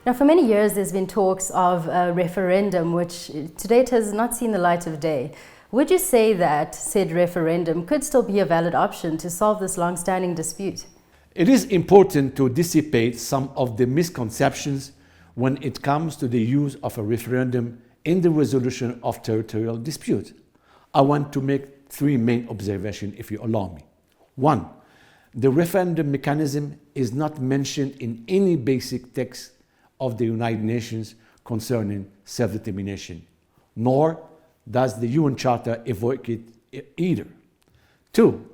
Now, for many years, there's been talks of a referendum, which to date has not seen the light of day. Would you say that said referendum could still be a valid option to solve this long-standing dispute? It is important to dissipate some of the misconceptions when it comes to the use of a referendum in the resolution of territorial dispute. I want to make three main observations, if you allow me. One, the referendum mechanism is not mentioned in any basic text of the United Nations concerning self-determination, nor does the UN Charter evoke it either. Two,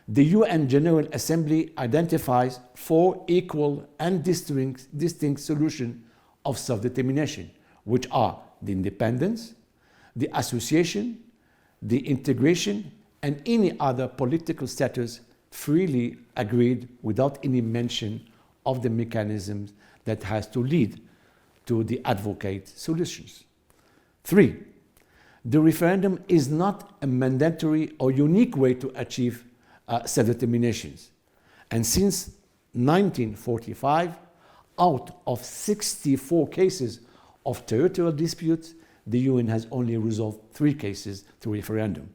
the UN General Assembly identifies four equal and distinct solutions of self-determination, which are the independence, the association, the integration, and any other political status freely agreed without any mention of the mechanisms that has to lead to the advocate solutions. Three, the referendum is not a mandatory or unique way to achieve self-determinations. And since 1945, out of 64 cases of territorial disputes, the UN has only resolved 3 cases through referendum.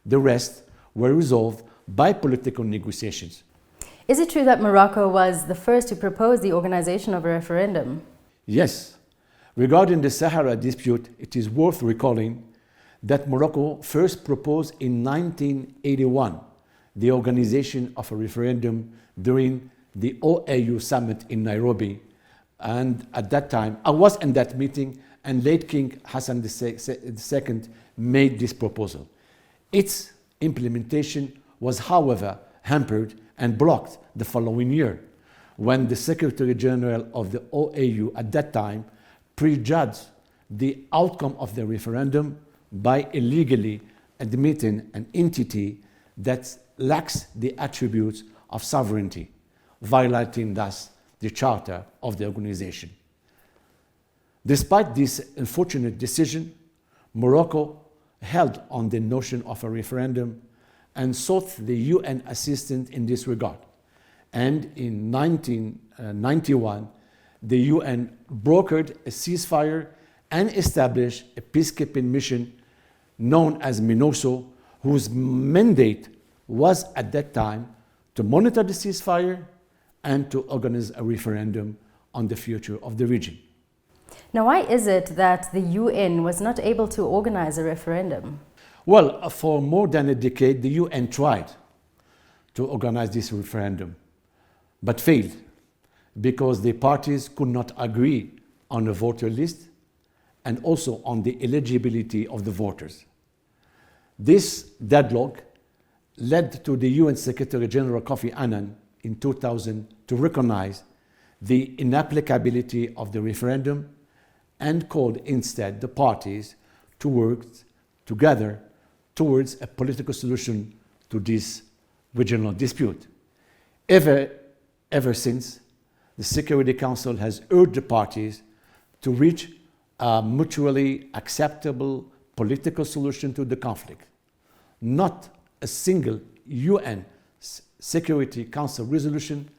The rest were resolved by political negotiations. Is it true that Morocco was the first to propose the organization of a referendum? Yes. Regarding the Sahara dispute, it is worth recalling that Morocco first proposed in 1981 the organization of a referendum during the OAU summit in Nairobi. And at that time, I was in that meeting, and late King Hassan II made this proposal. Its implementation was, however, hampered and blocked the following year, when the Secretary General of the OAU at that time prejudged the outcome of the referendum by illegally admitting an entity that lacks the attributes of sovereignty, violating thus the charter of the organization. Despite this unfortunate decision, Morocco held on the notion of a referendum and sought the UN assistance in this regard. And in 1991, the UN brokered a ceasefire and established a peacekeeping mission known as MINURSO, whose mandate was at that time to monitor the ceasefire and to organize a referendum on the future of the region. Now, why is it that the UN was not able to organize a referendum? Well, for more than a decade, the UN tried to organize this referendum, but failed because the parties could not agree on a voter list and also on the eligibility of the voters. This deadlock led to the UN Secretary General Kofi Annan in 2000 to recognize the inapplicability of the referendum and called instead the parties to work together towards a political solution to this regional dispute. Ever since, the Security Council has urged the parties to reach a mutually acceptable political solution to the conflict. Not a single UN Security Council resolution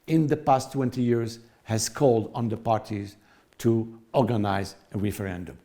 in the past 20 years has called on the parties to organize a referendum.